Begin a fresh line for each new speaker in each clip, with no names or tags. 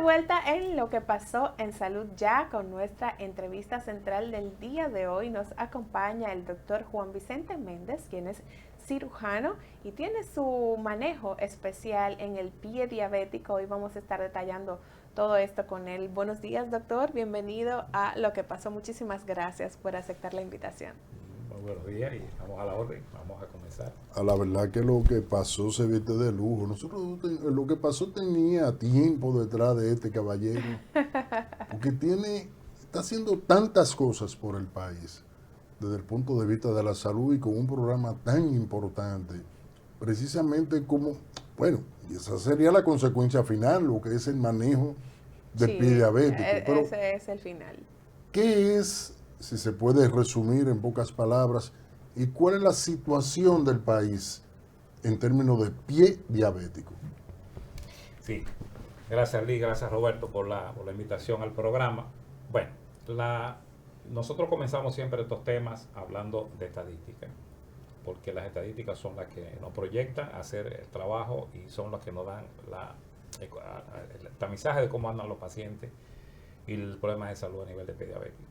vuelta en Lo que pasó en Salud Ya con nuestra entrevista central del día de hoy. Nos acompaña el doctor Juan Vicente Méndez, quien es cirujano y tiene su manejo especial en el pie diabético. Hoy vamos a estar detallando todo esto con él. Buenos días, doctor. Bienvenido a Lo que pasó. Muchísimas gracias por aceptar la invitación.
Muy buenos días y vamos a la orden, vamos a comenzar.
A la verdad que lo que pasó se viste de lujo. Lo que pasó tenía tiempo detrás de este caballero, porque está haciendo tantas cosas por el país, desde el punto de vista de la salud y con un programa tan importante, precisamente como, bueno, y esa sería la consecuencia final, lo que es el manejo del
Sí,
pie diabético. Pero,
ese es el final.
¿qué es, si se puede resumir en pocas palabras, y cuál es la situación del país en términos de pie diabético?
Sí, gracias Lee, gracias Roberto por la invitación al programa. Bueno, nosotros comenzamos siempre estos temas hablando de estadística, porque las estadísticas son las que nos proyectan a hacer el trabajo y son las que nos dan el tamizaje de cómo andan los pacientes y el problema de salud a nivel de pie diabético.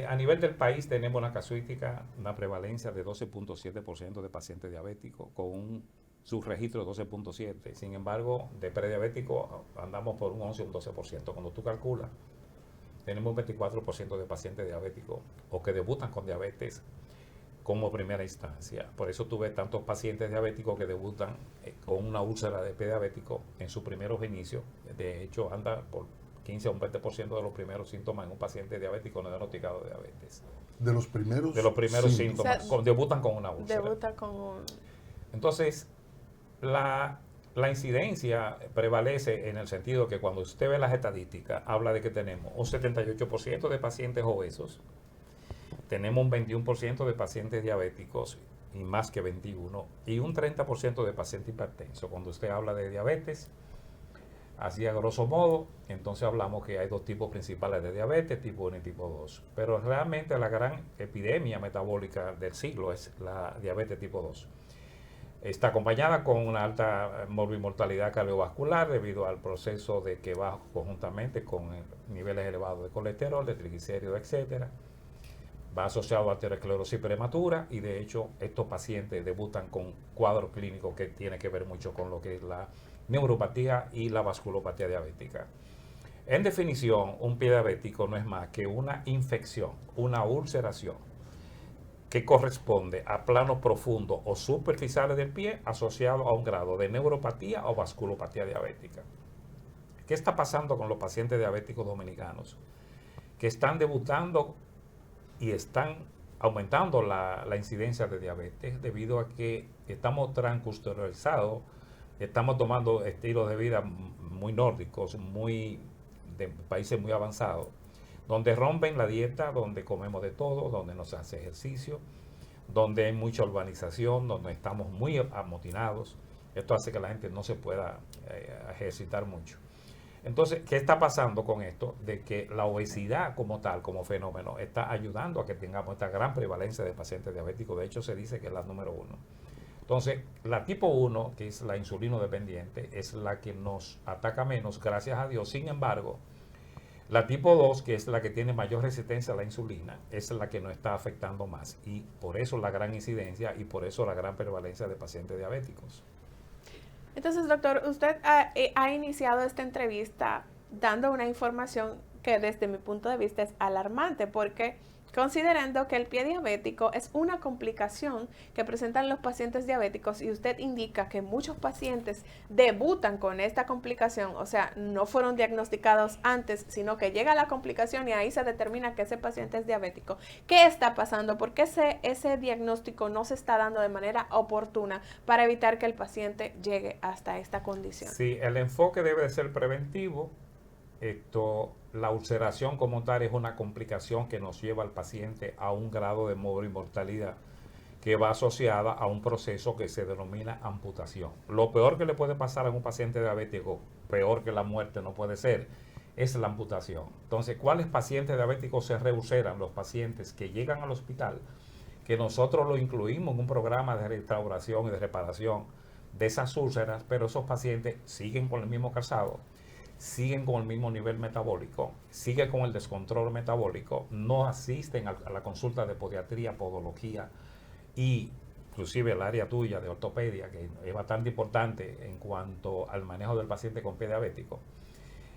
A nivel del país tenemos una casuística, una prevalencia de 12.7% de pacientes diabéticos con un subregistro de 12.7%. Sin embargo, de prediabético andamos por un 11 o un 12%. Cuando tú calculas, tenemos un 24% de pacientes diabéticos o que debutan con diabetes como primera instancia. Por eso tú ves tantos pacientes diabéticos que debutan con una úlcera de pie diabético en sus primeros inicios. De hecho, anda por 15 a un 20% de los primeros síntomas en un paciente diabético no diagnosticado de diabetes.
De los primeros
Síntomas,
O sea,
debutan con una úlcera.
Debuta con un...
Entonces, la incidencia prevalece en el sentido que cuando usted ve las estadísticas, habla de que tenemos un 78% de pacientes obesos, tenemos un 21% de pacientes diabéticos y más que 21, y un 30% de pacientes hipertensos. Cuando usted habla de diabetes, así a grosso modo, entonces hablamos que hay dos tipos principales de diabetes, tipo 1 y tipo 2. Pero realmente la gran epidemia metabólica del siglo es la diabetes tipo 2. Está acompañada con una alta morbimortalidad cardiovascular debido al proceso de que va conjuntamente con niveles elevados de colesterol, de triglicéridos, etcétera. Va asociado a aterosclerosis prematura y de hecho estos pacientes debutan con cuadros clínicos que tienen que ver mucho con lo que es la neuropatía y la vasculopatía diabética. En definición, un pie diabético no es más que una infección, una ulceración que corresponde a planos profundos o superficiales del pie asociado a un grado de neuropatía o vasculopatía diabética. ¿Qué está pasando con los pacientes diabéticos dominicanos? Que están debutando y están aumentando la incidencia de diabetes debido a que estamos transculturalizados, estamos tomando estilos de vida muy nórdicos, de países muy avanzados, donde rompen la dieta, donde comemos de todo, donde no se hace ejercicio, donde hay mucha urbanización, donde estamos muy amotinados. Esto hace que la gente no se pueda ejercitar mucho. Entonces, ¿qué está pasando con esto? De que la obesidad como tal, como fenómeno, está ayudando a que tengamos esta gran prevalencia de pacientes diabéticos. De hecho, se dice que es la número 1. Entonces, la tipo 1, que es la insulino dependiente, es la que nos ataca menos, gracias a Dios. Sin embargo, la tipo 2, que es la que tiene mayor resistencia a la insulina, es la que nos está afectando más. Y por eso la gran incidencia y por eso la gran prevalencia de pacientes diabéticos.
Entonces, doctor, usted ha iniciado esta entrevista dando una información que desde mi punto de vista es alarmante, porque considerando que el pie diabético es una complicación que presentan los pacientes diabéticos y usted indica que muchos pacientes debutan con esta complicación, o sea, no fueron diagnosticados antes, sino que llega la complicación y ahí se determina que ese paciente es diabético. ¿Qué está pasando? ¿Por qué ese diagnóstico no se está dando de manera oportuna para evitar que el paciente llegue hasta esta condición?
Sí, el enfoque debe de ser preventivo. La ulceración como tal es una complicación que nos lleva al paciente a un grado de morbimortalidad que va asociada a un proceso que se denomina amputación. Lo peor que le puede pasar a un paciente diabético, peor que la muerte no puede ser, es la amputación. Entonces, ¿cuáles pacientes diabéticos se reulceran? Los pacientes que llegan al hospital, que nosotros lo incluimos en un programa de restauración y de reparación de esas úlceras, pero esos pacientes siguen con el mismo calzado, siguen con el mismo nivel metabólico, siguen con el descontrol metabólico, no asisten a la consulta de podiatría, podología y inclusive el área tuya de ortopedia, que es bastante importante en cuanto al manejo del paciente con pie diabético.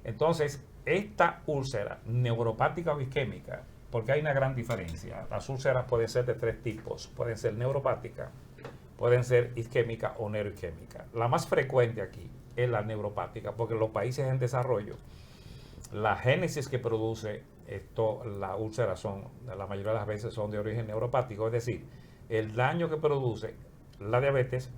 Entonces, esta úlcera neuropática o isquémica, porque hay una gran diferencia. Las úlceras pueden ser de tres tipos, pueden ser neuropáticas, pueden ser isquémicas o neuroisquémicas. La más frecuente aquí es la neuropática, porque en los países en desarrollo, la génesis que produce esto, la úlcera la mayoría de las veces son de origen neuropático, es decir, el daño que produce la diabetes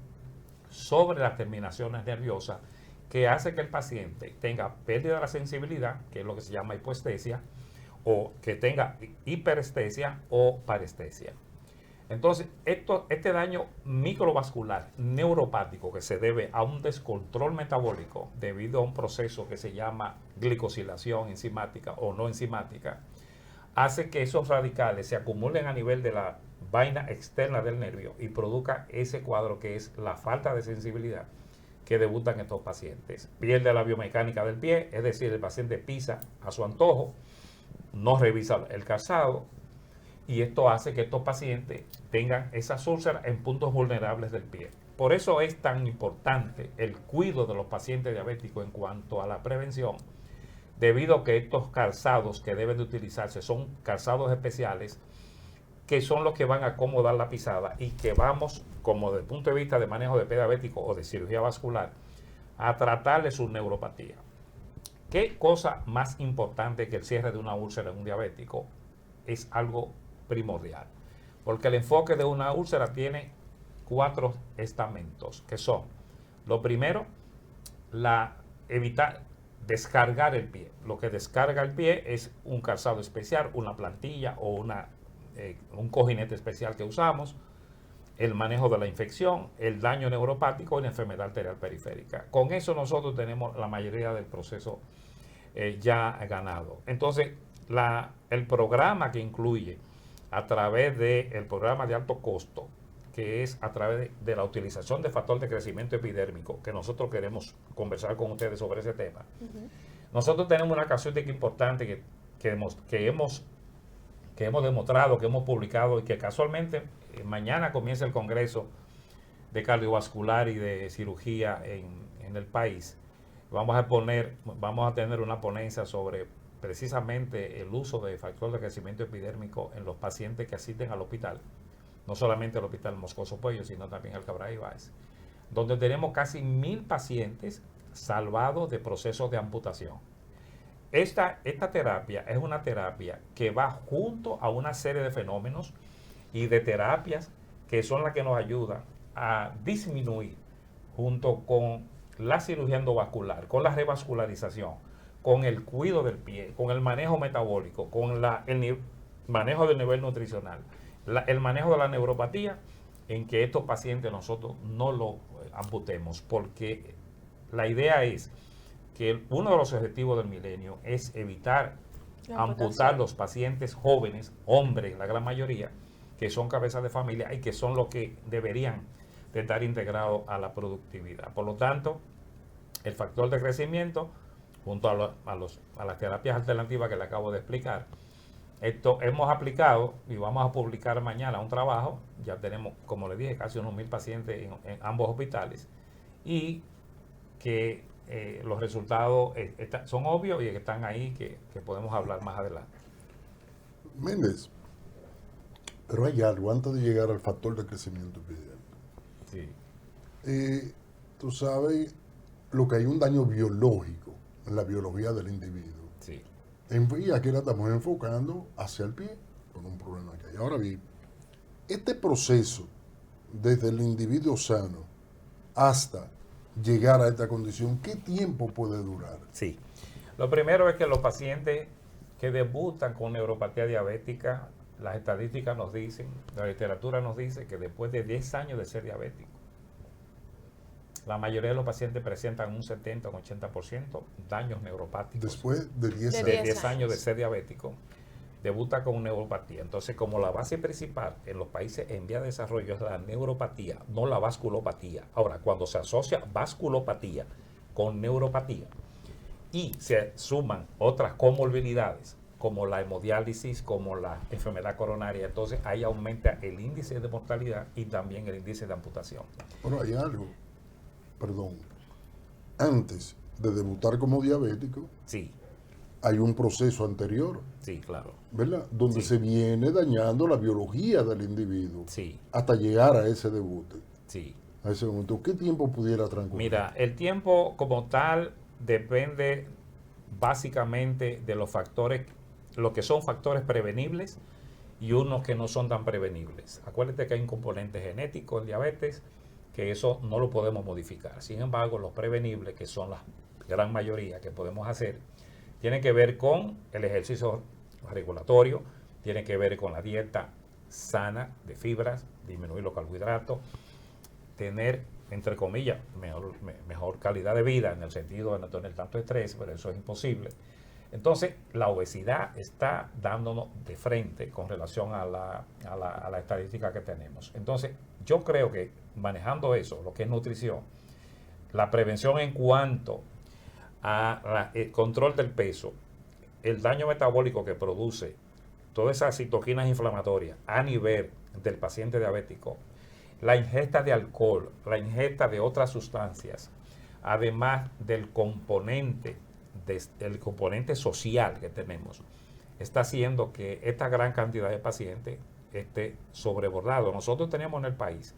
sobre las terminaciones nerviosas, que hace que el paciente tenga pérdida de la sensibilidad, que es lo que se llama hipoestesia, o que tenga hiperestesia o parestesia. Entonces, este daño microvascular neuropático que se debe a un descontrol metabólico debido a un proceso que se llama glicosilación enzimática o no enzimática, hace que esos radicales se acumulen a nivel de la vaina externa del nervio y produzca ese cuadro que es la falta de sensibilidad que debutan estos pacientes. Pierde la biomecánica del pie, es decir, el paciente pisa a su antojo, no revisa el calzado, y esto hace que estos pacientes tengan esas úlceras en puntos vulnerables del pie. Por eso es tan importante el cuidado de los pacientes diabéticos en cuanto a la prevención, debido a que estos calzados que deben de utilizarse son calzados especiales, que son los que van a acomodar la pisada y que vamos, como desde el punto de vista de manejo de pie diabético o de cirugía vascular, a tratarle su neuropatía. ¿Qué cosa más importante que el cierre de una úlcera en un diabético? Es algo primordial, porque el enfoque de una úlcera tiene 4 estamentos, que son, lo primero, evitar descargar el pie. Lo que descarga el pie es un calzado especial, una plantilla o un cojinete especial que usamos, el manejo de la infección, el daño neuropático y la enfermedad arterial periférica. Con eso nosotros tenemos la mayoría del proceso ya ganado. Entonces, el programa que incluye a través del programa de alto costo, que es a través de la utilización de factor de crecimiento epidérmico, que nosotros queremos conversar con ustedes sobre ese tema. Nosotros tenemos una casuística importante que hemos demostrado, que hemos publicado y que casualmente mañana comienza el Congreso de Cardiovascular y de Cirugía en el país. Vamos a tener una ponencia sobre precisamente el uso de factor de crecimiento epidérmico en los pacientes que asisten al hospital, no solamente al Hospital Moscoso Puello, sino también al Cabral Ibáez, donde tenemos casi 1000 pacientes salvados de procesos de amputación. Esta terapia es una terapia que va junto a una serie de fenómenos y de terapias que son las que nos ayudan a disminuir, junto con la cirugía endovascular, con la revascularización, con el cuidado del pie, con el manejo metabólico, con el manejo del nivel nutricional, el manejo de la neuropatía, en que estos pacientes nosotros no lo amputemos, porque la idea es que uno de los objetivos del milenio es evitar amputar los pacientes jóvenes, hombres, la gran mayoría, que son cabezas de familia y que son los que deberían de estar integrados a la productividad. Por lo tanto, el factor de crecimiento, junto a las terapias alternativas que le acabo de explicar, hemos aplicado y vamos a publicar mañana un trabajo. Ya tenemos, como les dije, casi unos 1000 pacientes en ambos hospitales, y que los resultados son obvios y que están ahí, que podemos hablar más adelante.
Méndez, pero hay algo antes de llegar al factor de crecimiento epidémico.
Sí.
Tú sabes lo que hay un daño biológico en la biología del individuo.
Sí.
Y aquí la estamos enfocando hacia el pie, con un problema que hay. Ahora bien, este proceso, desde el individuo sano hasta llegar a esta condición, ¿qué tiempo puede durar?
Sí. Lo primero es que los pacientes que debutan con neuropatía diabética, las estadísticas nos dicen, la literatura nos dice que después de 10 años de ser diabético, la mayoría de los pacientes presentan un 70 o un 80% daños neuropáticos.
Después de 10
De
años.
10
10 años de ser diabético. debuta con neuropatía. Entonces, como la base principal en los países en vía de desarrollo es la neuropatía, no la vasculopatía. Ahora, cuando se asocia vasculopatía con neuropatía y se suman otras comorbilidades, como la hemodiálisis, como la enfermedad coronaria, entonces ahí aumenta el índice de mortalidad y también el índice de amputación.
Bueno, hay algo, perdón, antes de debutar como diabético,
Sí,
hay un proceso anterior,
sí, claro.
¿verdad? Donde
Sí.
se viene dañando la biología del individuo
Sí,
hasta llegar a ese debut,
sí.
a ese momento. ¿Qué tiempo pudiera transcurrir?
Mira, el tiempo como tal depende básicamente de los factores, lo que son factores prevenibles y unos que no son tan prevenibles. Acuérdate que hay un componente genético en diabetes, que eso no lo podemos modificar. Sin embargo, los prevenibles, que son la gran mayoría que podemos hacer, tienen que ver con el ejercicio regulatorio, tienen que ver con la dieta sana de fibras, disminuir los carbohidratos, tener, entre comillas, mejor calidad de vida, en el sentido de no tener tanto estrés, pero eso es imposible. Entonces, la obesidad está dándonos de frente con relación a la estadística que tenemos. Entonces, yo creo que manejando eso, lo que es nutrición, la prevención en cuanto a el control del peso, el daño metabólico que produce todas esas citoquinas inflamatorias a nivel del paciente diabético, la ingesta de alcohol, la ingesta de otras sustancias, además del componente social que tenemos, está haciendo que esta gran cantidad de pacientes esté sobrebordado. Nosotros tenemos en el país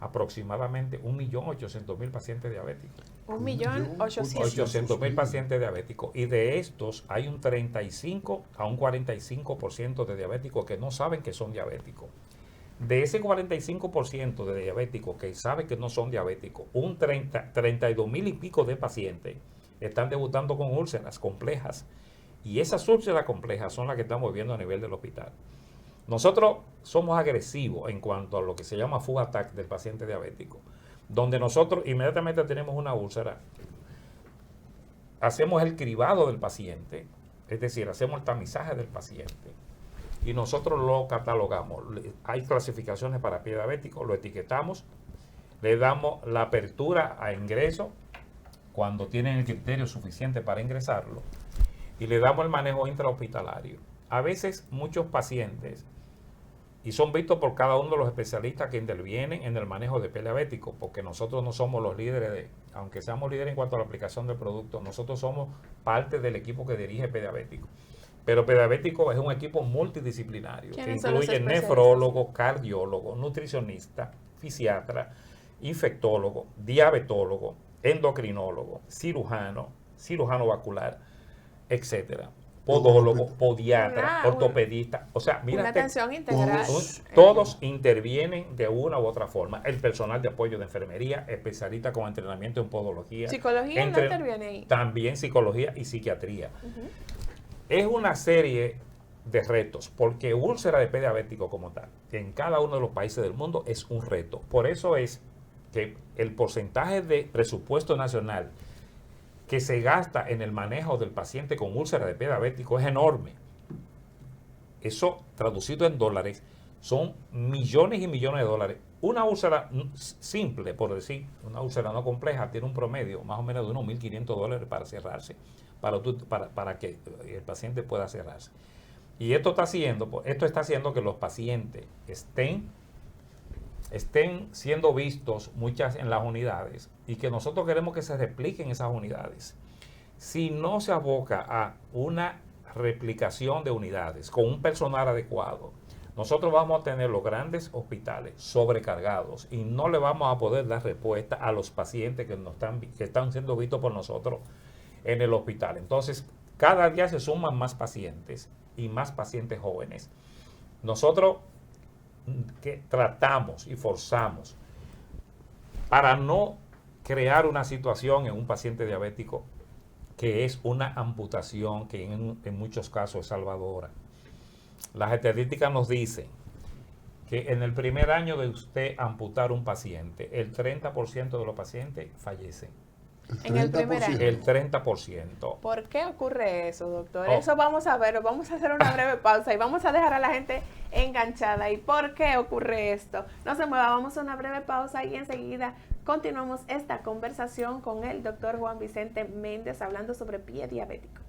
aproximadamente 1.800.000 pacientes diabéticos.
1.800.000.
800.000 pacientes diabéticos, y de estos hay un 35 a un 45% de diabéticos que no saben que son diabéticos. De ese 45% de diabéticos que saben que no son diabéticos, 32.000 y pico de pacientes están debutando con úlceras complejas, y esas úlceras complejas son las que estamos viendo a nivel del hospital. Nosotros somos agresivos en cuanto a lo que se llama food attack del paciente diabético, donde nosotros inmediatamente tenemos una úlcera, hacemos el cribado del paciente, es decir, hacemos el tamizaje del paciente y nosotros lo catalogamos. Hay clasificaciones para pie diabético, lo etiquetamos, le damos la apertura a ingreso cuando tienen el criterio suficiente para ingresarlo y le damos el manejo intrahospitalario. A veces muchos pacientes, y son vistos por cada uno de los especialistas que intervienen en el manejo de pie diabético, porque nosotros no somos los líderes aunque seamos líderes en cuanto a la aplicación del producto, nosotros somos parte del equipo que dirige pie diabético. Pero pie diabético es un equipo multidisciplinario que incluye nefrólogo, cardiólogo, nutricionista, fisiatra, infectólogo, diabetólogo, endocrinólogo, cirujano vascular, etcétera. Podólogo, podiatra, ortopedista. O sea, mira,
una atención integral.
Todos intervienen de una u otra forma. El personal de apoyo de enfermería, especialista con entrenamiento en podología.
Psicología no interviene ahí.
También psicología y psiquiatría. Es una serie de retos, porque úlcera de pie diabético como tal, en cada uno de los países del mundo es un reto. Por eso es que el porcentaje de presupuesto nacional que se gasta en el manejo del paciente con úlcera de pie diabético es enorme. Eso, traducido en dólares, son millones y millones de dólares. Una úlcera simple, por decir, una úlcera no compleja, tiene un promedio más o menos de unos $1.500 para cerrarse, para que el paciente pueda cerrarse. Y esto está haciendo que los pacientes estén siendo vistos muchas en las unidades, y que nosotros queremos que se repliquen esas unidades. Si no se aboca a una replicación de unidades con un personal adecuado, nosotros vamos a tener los grandes hospitales sobrecargados y no le vamos a poder dar respuesta a los pacientes que están siendo vistos por nosotros en el hospital. Entonces, cada día se suman más pacientes y más pacientes jóvenes. Nosotros que tratamos y forzamos para no crear una situación en un paciente diabético que es una amputación que en muchos casos es salvadora. Las estadísticas nos dicen que en el primer año de usted amputar un paciente, el 30% de los pacientes fallecen.
en el primer
30%.
año.
El 30%.
¿Por qué ocurre eso, doctor?
Oh.
Eso vamos a ver, vamos a hacer una breve pausa y vamos a dejar a la gente enganchada. ¿Y por qué ocurre esto? No se mueva, vamos a una breve pausa y enseguida continuamos esta conversación con el doctor Juan Vicente Méndez hablando sobre pie diabético.